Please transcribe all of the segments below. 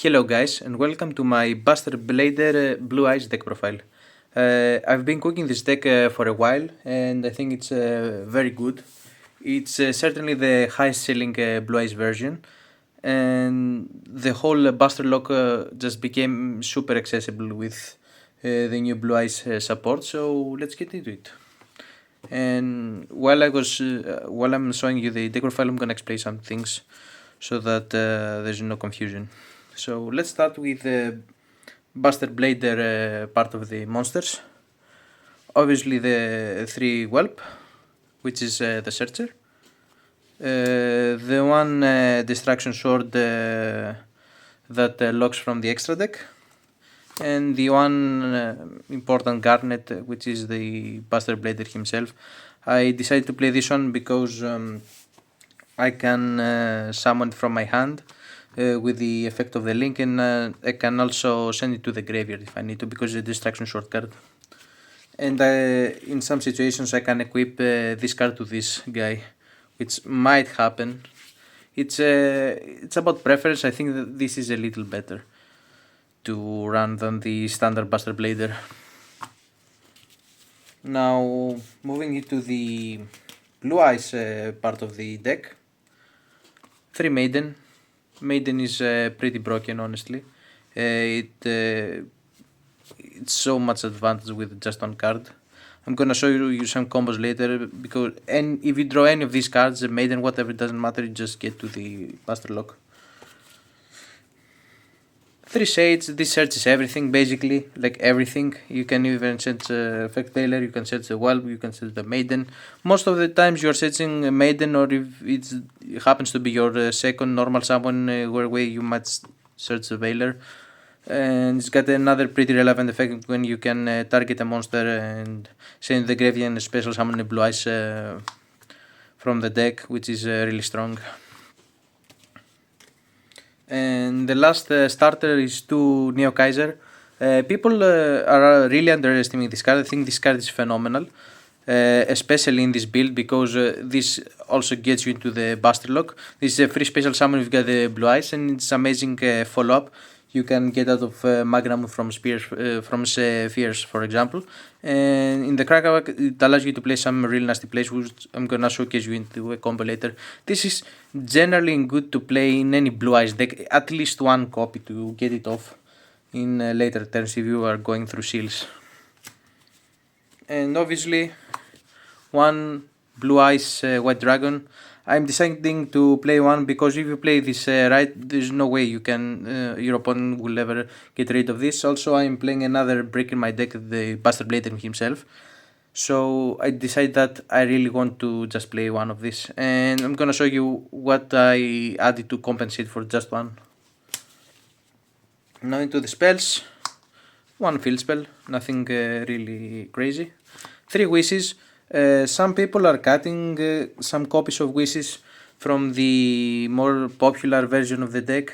Hello guys and welcome to my Buster Blader Blue Eyes deck profile. I've been cooking this deck for a while and I think it's very good. It's certainly the highest selling Blue Eyes version, and the whole Buster Lock just became super accessible with the new Blue Eyes support, so let's get into it. And while I'm showing you the deck profile, I'm gonna explain some things so that there's no confusion. So let's start with the Buster Blader part of the monsters. Obviously the 3 Whelp, which is the Searcher. The one Distraction Sword that locks from the extra deck. And the one important Garnet, which is the Buster Blader himself. I decided to play this one because I can summon from my hand with the effect of the link, and I can also send it to the graveyard if I need to, because it's a distraction short card. And in some situations I can equip this card to this guy, which might happen. It's about preference. I think that this is a little better to run than the standard Buster Blader. Now moving into the Blue Eyes part of the deck. 3 Maiden. Maiden is pretty broken, honestly. It's so much advantage with just one card. I'm gonna show you some combos later, because if you draw any of these cards, Maiden, whatever, it doesn't matter, you just get to the Buster Lock. 3 Shades, this searches everything, basically, like everything. You can even search Effect Tailor, you can search the Whelp, you can search the Maiden. Most of the times you're searching a Maiden, or if it happens to be your second normal summon, where you might search the Veiler. And it's got another pretty relevant effect when you can target a monster and send the graveyard and special summon a Blue Eyes from the deck, which is really strong. And the last starter is 2 Neo Kaiser. People are really underestimating this card. I think this card is phenomenal, especially in this build, because this also gets you into the Buster Lock. This is a free special summon. You've got the Blue Eyes, and it's amazing follow up. You can get out of Magnum from Spheres, for example. And in the Crackback, it allows you to play some real nasty plays, which I'm gonna showcase you into a combo later. This is generally good to play in any Blue Eyes deck, at least one copy to get it off in later turns if you are going through seals. And obviously, one Blue Eyes White Dragon. I'm deciding to play one because if you play this right, there's no way your opponent will ever get rid of this. Also, I'm playing another brick in my deck, the Buster Blader himself. So I decided that I really want to just play one of these, and I'm gonna show you what I added to compensate for just one. Now into the spells. One field spell, nothing really crazy. 3 Wishes. Some people are cutting some copies of Wishes from the more popular version of the deck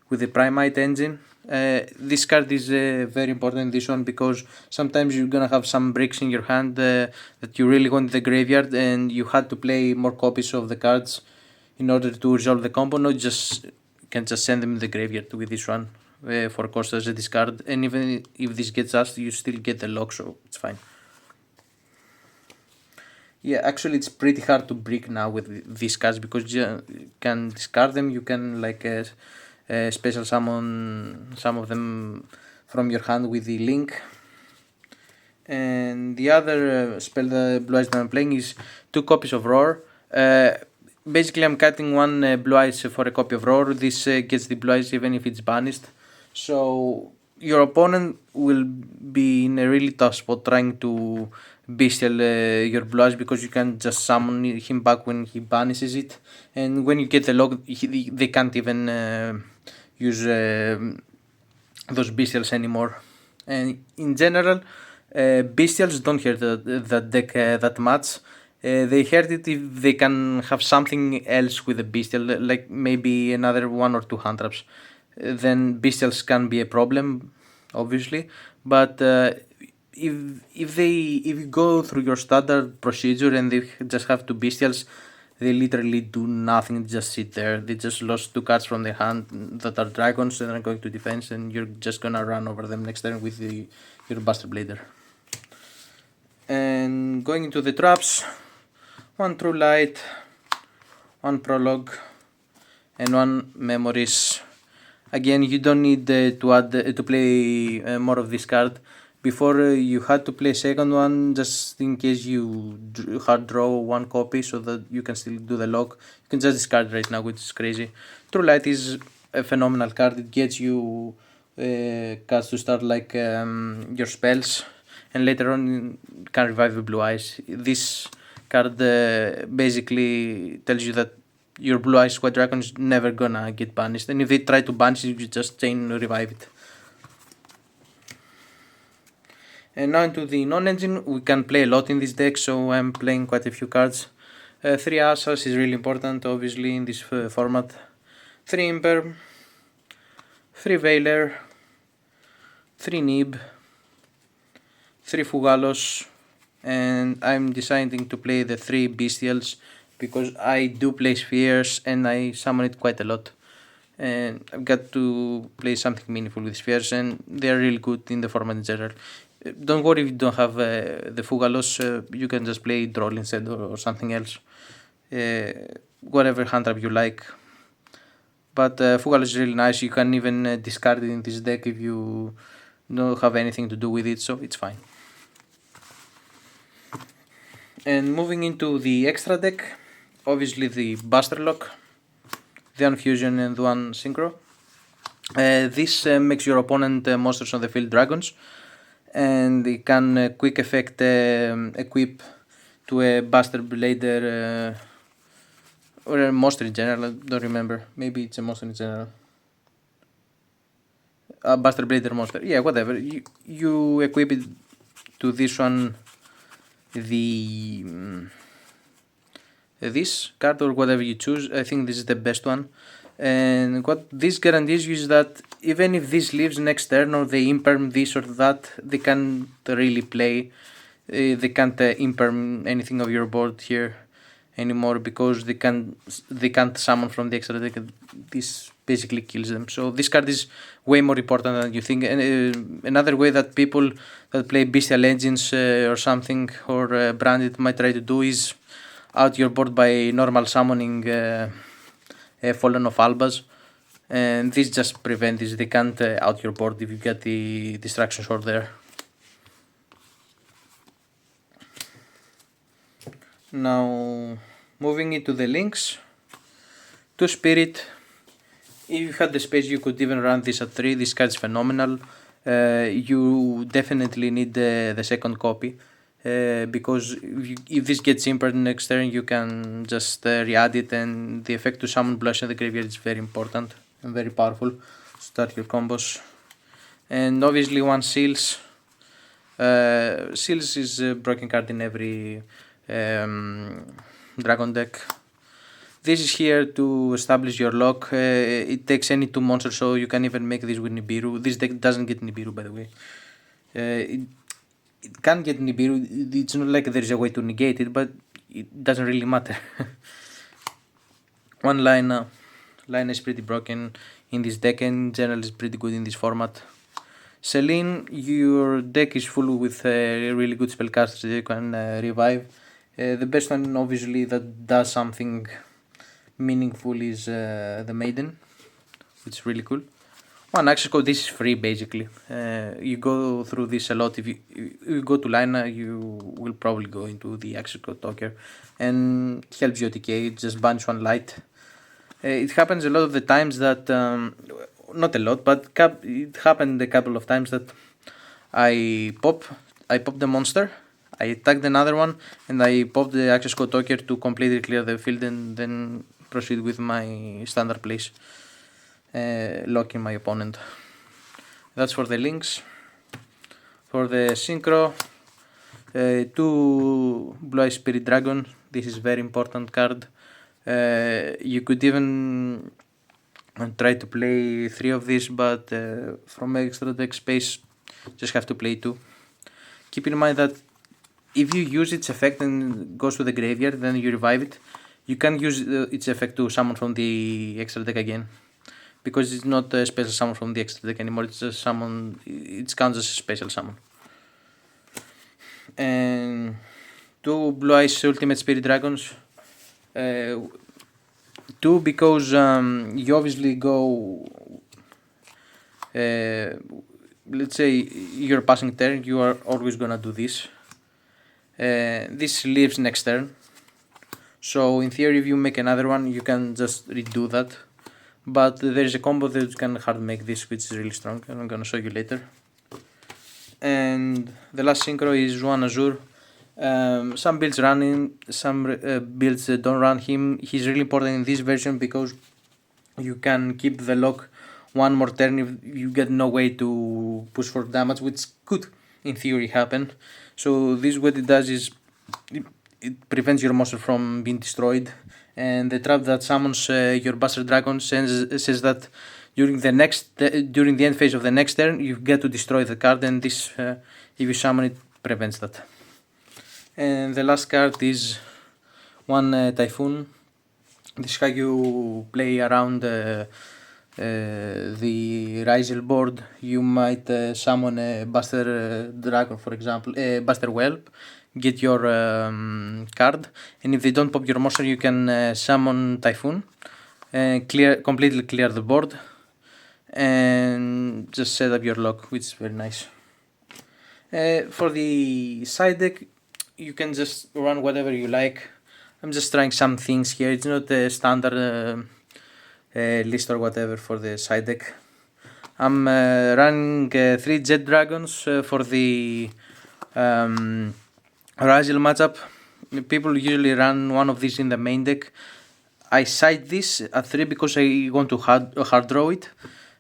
with the Primite engine. This card is very important in this one, because sometimes you're gonna have some bricks in your hand that you really want in the graveyard, and you had to play more copies of the cards in order to resolve the combo. Not just you can just send them in the graveyard with this one for cost as a discard, and even if this gets asked, you still get the lock, so it's fine. Yeah, actually it's pretty hard to brick now with these cards, because you can discard them, you can special summon some of them from your hand with the link. And the other spell the Blue Eyes that I'm playing is 2 copies of Roar. Basically I'm cutting one Blue Eyes for a copy of Roar. This gets the Blue Eyes even if it's banished. So your opponent will be in a really tough spot trying to bestial your Blue Eyes, because you can just summon him back when he banishes it, and when you get the log, they can't even use those bestials anymore. And in general, bestials don't hurt the deck that much. They hurt it if they can have something else with the bestial, like maybe another 1 or 2 hand traps. Then bestials can be a problem, obviously. But if you go through your standard procedure and they just have 2 bestials, they literally do nothing, just sit there. They just lost 2 cards from their hand that are dragons and are going to defense, and you're just gonna run over them next turn with your Buster Blader. And going into the traps, 1 True Light, 1 Prologue, and 1 Memories. Again, you don't need to add to play more of this card. Before you had to play second one just in case you hard draw 1 copy so that you can still do the lock. You can just discard right now, which is crazy. True Light is a phenomenal card. It gets you cards to start like your spells, and later on can revive the Blue Eyes. This card basically tells you that your Blue Eyes White Dragon is never gonna get banished, and if they try to banish it, you just chain revive it. And now into the non-engine, we can play a lot in this deck, so I'm playing quite a few cards. 3 Asas is really important, obviously, in this format. 3 Imperm, 3 Veiler, 3 Nib, 3 Fugalos, and I'm deciding to play the 3 Bestials because I do play Spheres and I summon it quite a lot. And I've got to play something meaningful with Spheres, and they're really good in the format in general. Don't worry if you don't have the Fugalos, you can just play Droll instead or something else. Whatever hand trap you like. But Fugalos is really nice, you can even discard it in this deck if you don't have anything to do with it, so it's fine. And moving into the extra deck, obviously the Buster Lock, the 1 Fusion and 1 Synchro. This makes your opponent monsters on the field dragons, and it can quick effect equip to a Buster Blader or a monster in general, I don't remember, maybe it's a monster in general. A Buster Blader monster, yeah, whatever. You equip it to this one, this card or whatever you choose. I think this is the best one. And what this guarantees you is that even if this leaves next turn or they imperm this or that, they can't really play. They can't imperm anything of your board here anymore because they can't summon from the extra deck. This basically kills them. So this card is way more important than you think. And another way that people that play Bestial Engines or something or Branded might try to do is out your board by normal summoning Fallen of Albas, and this just prevents this. They can't out your board if you get the Distraction Sword there. Now moving into the links, 2 Spirit. If you had the space you could even run this at 3. This card is phenomenal. You definitely need the second copy. Because if this gets impered next turn, you can just re-add it, and the effect to summon Blush in the graveyard is very important and very powerful. Start your combos. And obviously 1 Seals. Seals is a broken card in every dragon deck. This is here to establish your lock. It takes any 2 monsters, so you can even make this with Nibiru. This deck doesn't get Nibiru, by the way. It can get Nibiru, it's not like there's a way to negate it, but it doesn't really matter. 1 Lina is pretty broken in this deck, and in general is pretty good in this format. Celine, your deck is full with really good spellcasters that you can revive. The best one obviously that does something meaningful is the Maiden, which is really cool. 1 access code, this is free basically. You go through this a lot. If you go to Lina, you will probably go into the access code talker, and it helps you OTK. It just bans 1 light. It happens a lot of the times that, not a lot, but it happened a couple of times that I pop the monster, I attacked another one, and I pop the access code talker to completely clear the field and then proceed with my standard plays. Locking my opponent. That's for the links. For the synchro, 2 Blue Eye Spirit Dragon. This is very important card. You could even try to play 3 of these, but from extra deck space, just have to play 2. Keep in mind that if you use its effect and it goes to the graveyard, then you revive it, You can use its effect to summon from the extra deck again, because it's not a special summon from the extra deck anymore. It's just summon. It counts as a special summon. And two Blue Eyes Ultimate Spirit Dragons. Two because you obviously go. Let's say you're passing turn, you are always gonna do this. This leaves next turn. So in theory, if you make another one, you can just redo that. But there is a combo that can hard make this, which is really strong, and I'm gonna show you later. And the last synchro is one Azure. Some builds run him, some builds don't run him. He's really important in this version because you can keep the lock one more turn if you get no way to push for damage, which could in theory happen. So this what it does is it prevents your monster from being destroyed, and the trap that summons your Bastard Dragon says that during the end phase of the next turn you get to destroy the card, and this if you summon it prevents that. And the last card is one Typhoon. This is how you play around the Rizal board. You might summon a Buster Dragon, for example, a Buster Whelp, get your card, and if they don't pop your monster, you can summon Typhoon, completely clear the board, and just set up your lock, which is very nice. For the side deck, you can just run whatever you like. I'm just trying some things here. It's not a standard list or whatever for the side deck. I'm running 3 Jet Dragons for the Rizal matchup. People usually run one of these in the main deck. I side this at 3 because I want to hard draw it.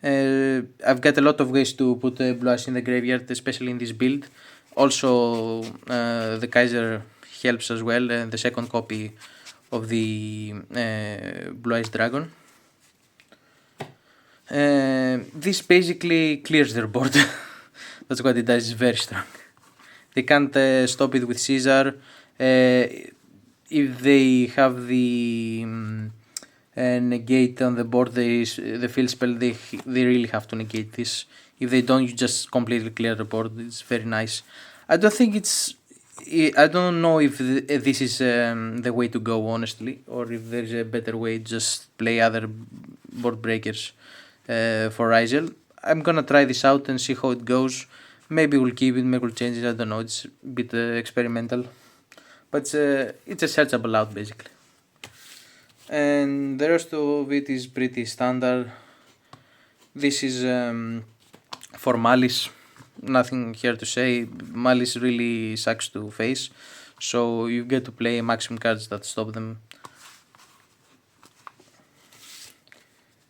I've got a lot of ways to put Blue Eyes in the graveyard, especially in this build. Also, the Kaiser helps as well, the second copy of the Blue Eyes Dragon. This basically clears their board. That's what it does, it's very strong. They can't stop it with Caesar. If they have the negate on the board, the field spell, they really have to negate this. If they don't, you just completely clear the board. It's very nice. I don't know if this is the way to go, honestly, or if there's a better way to just play other board breakers for Rizal. I'm gonna try this out and see how it goes. Maybe we'll keep it, maybe we'll change it, I don't know, it's a bit experimental. But it's a searchable out basically. And the rest of it is pretty standard. This is for Malice. Nothing here to say. Malice really sucks to face, so you get to play maximum cards that stop them.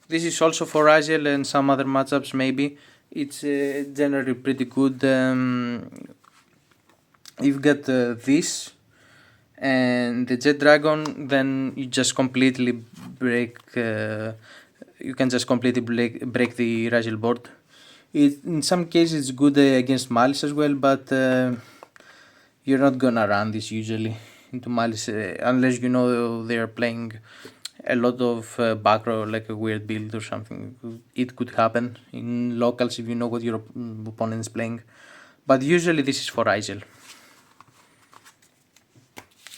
This is also for Rizal and some other matchups maybe. It's generally pretty good. You've got this and the Jet Dragon, then you just completely break. You can just completely break the Rizal board. In some cases it's good against Malice as well, but you're not gonna run this usually into Malice unless you know they're playing a lot of back row, like a weird build or something. It could happen in locals if you know what your opponent is playing, but usually this is for Rizal.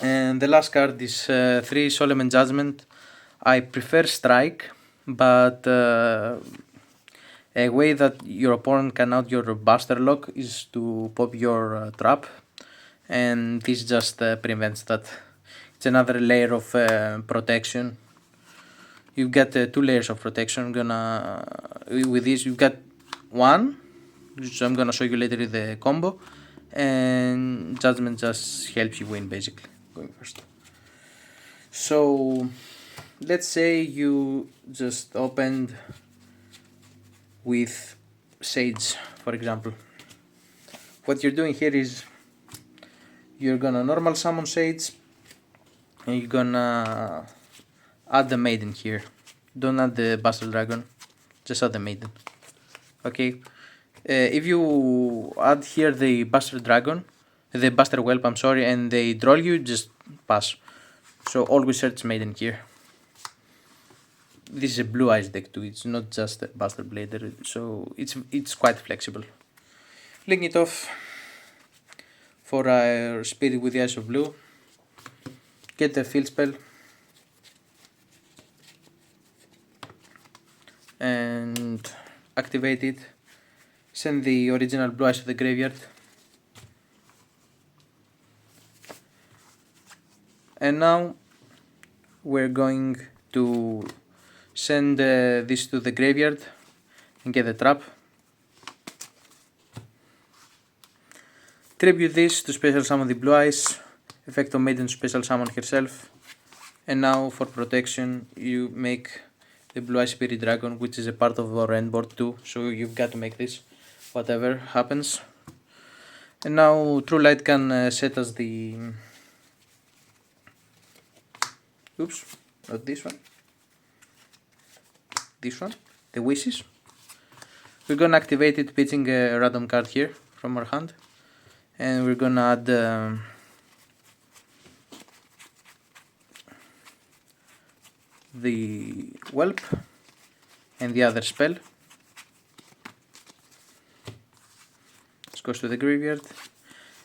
And the last card is 3 Solemn Judgment. I prefer Strike, but a way that your opponent can out your Buster Lock is to pop your trap, and this just prevents that. It's another layer of protection. You've got 2 layers of protection. With this you've got 1, which I'm gonna show you later in the combo, and Judgment just helps you win basically, going first. So let's say you just opened with Sage, for example. What you're doing here is you're gonna normal summon Sage and you're gonna add the Maiden here. Don't add the Bastard Dragon, just add the Maiden. Okay. If you add here the Bastard Dragon, the Bastard Whelp, I'm sorry, and they draw you, just pass. So always search Maiden here. This is a Blue Eyes deck too, it's not just a Buster Blader, so it's quite flexible. Link it off for our Spirit with the Eyes of Blue. Get the field spell and activate it. Send the original Blue Eyes to the graveyard. And now we're going to send this to the graveyard and get the trap. Tribute this to special summon the Blue Eyes. Effect of Maiden special summon herself. And now for protection you make the Blue Eye Spirit Dragon, which is a part of our end board too, so you've got to make this whatever happens. And now True Light can set as the... Oops, not this one. This one, the Wishes. We're gonna activate it pitching a random card here from our hand. And we're gonna add the Whelp and the other spell. This goes to the graveyard.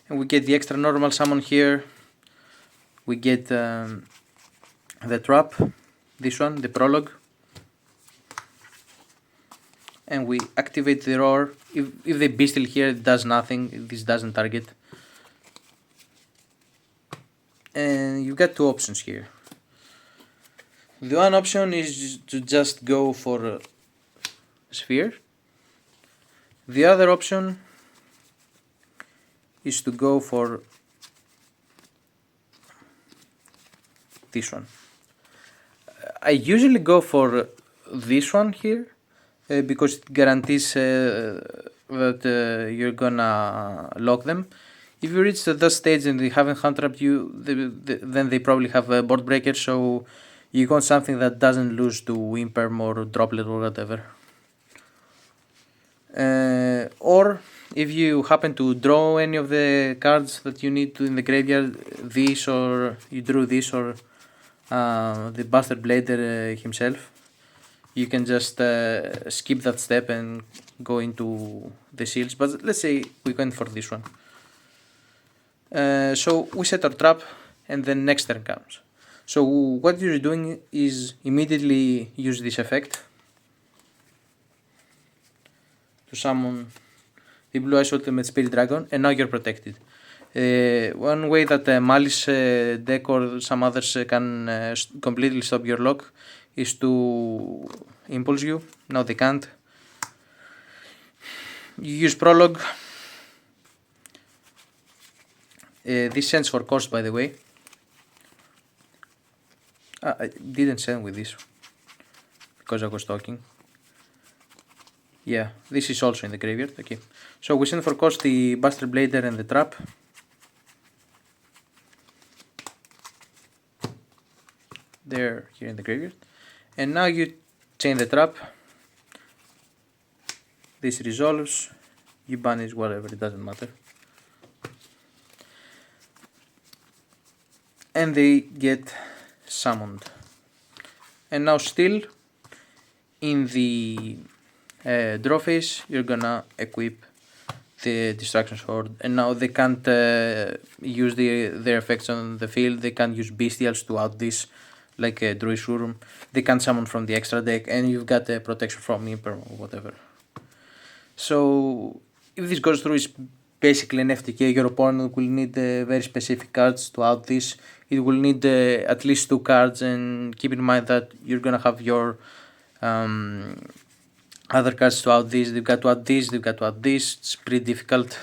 And we get the extra normal summon here. We get the trap, this one, the prologue. And we activate the roar. If the beast still here, it does nothing, this doesn't target. And you've got two options here. The one option is to just go for Sphere. The other option is to go for this one. I usually go for this one here. Because it guarantees that you're gonna lock them. If you reach to that stage and they haven't hand trapped you, then they probably have a board breaker, so you want something that doesn't lose to Imperm or Droplet or whatever. Or if you happen to draw any of the cards that you need to in the graveyard, this, or you drew this, or the Buster Blader himself, you can just skip that step and go into the seals. But let's say we went for this one. So we set our trap and then next turn comes. So what you're doing is immediately use this effect to summon the Blue Eyes Ultimate Spirit Dragon, and now you're protected. One way that Malice deck or some others can completely stop your lock is to impulse you. Now they can't. You use Prologue. This sends for cost, by the way. I didn't send with this because I was talking. Yeah, this is also in the graveyard. Okay, so we send for cost the Buster Blader and the trap. They're here in the graveyard. And now you chain the trap. This resolves. You banish whatever, it doesn't matter. And they get summoned. And now still in the draw phase you're gonna equip the Distraction Sword, and now they can't use their effects on the field. They can't use Bestials to out this, like a Druid Shroom. They can't summon from the extra deck, and you've got the protection from Imper or whatever. So if this goes through, it's basically an FTK. Your opponent will need very specific cards to out this. It will need at least 2 cards, and keep in mind that you're gonna have your other cards to out this. They've got to add this, they've got to add this. It's pretty difficult.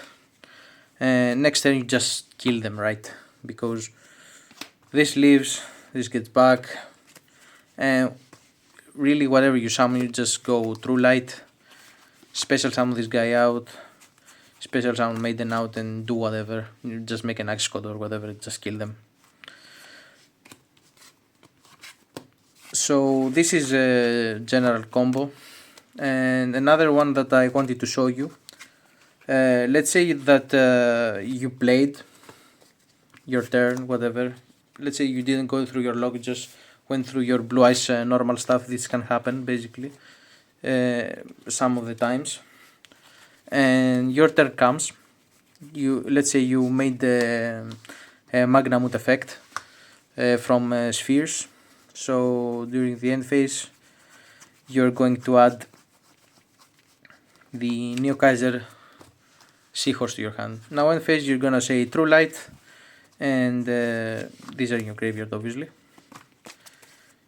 Next turn you just kill them, right? Because this leaves, this gets back, and really whatever you summon, you just go True Light, special summon this guy out, special summon Maiden out, and do whatever. You just make an Axe Code or whatever, just kill them. So this is a general combo. And another one that I wanted to show you. Let's say that you played your turn, whatever, let's say you didn't go through your log, you just went through your blue eyes normal stuff. This can happen basically some of the times. And your turn comes. Let's say you made the Magnamut effect from spheres. So during the end phase, you're going to add the Neo Kaiser Seahorse to your hand. Now end phase, you're gonna say True Light, and these are in your graveyard obviously.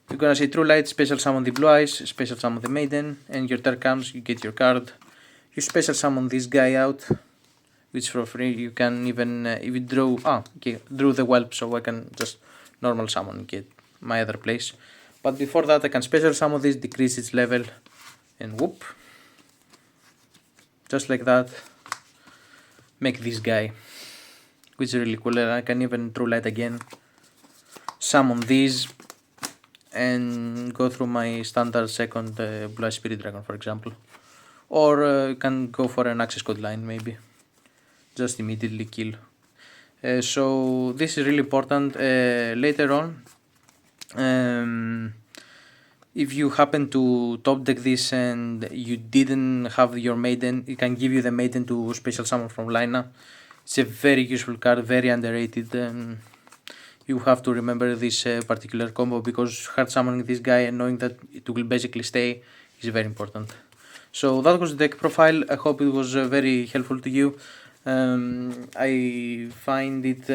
You're gonna say True Light, special summon the Blue Eyes, special summon the Maiden, and your turn comes, you get your card. You special summon this guy out, which for free. You can even, if you drew the whelp, so I can just normal summon and get my other place. But before that, I can special summon this, decrease its level, and whoop. Just like that, make this guy, which is really cool. And I can even True Light again, summon these, and go through my standard second Blue Eye Spirit Dragon, for example. Or can go for an access code line maybe. Just immediately kill. So this is really important later on. If you happen to top deck this and you didn't have your Maiden, it can give you the Maiden to special summon from lineup. It's a very useful card, very underrated. You have to remember this particular combo, because hard summoning this guy and knowing that it will basically stay is very important. So that was the deck profile. I hope it was very helpful to you. I find it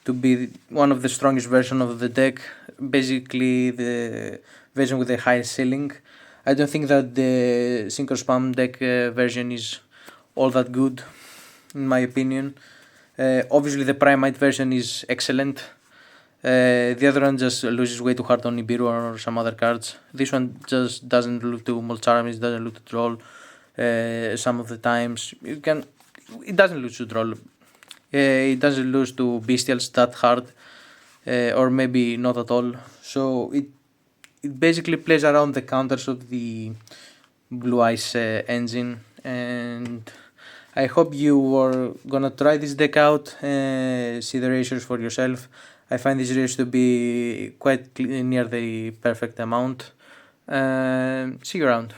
to be one of the strongest version of the deck, basically the version with the highest ceiling. I don't think that the Synchro Spam deck version is all that good, in my opinion. Obviously the Primite version is excellent. The other one just loses way too hard on Nibiru or some other cards. This one just doesn't look to Molcharamis, doesn't look to Troll. Some of the times it doesn't lose to Troll. It doesn't lose to Bestials that hard, or maybe not at all. So it basically plays around the counters of the Blue Eyes engine, and I hope you are gonna try this deck out, see the ratios for yourself. I find these ratios to be quite near the perfect amount. See you around.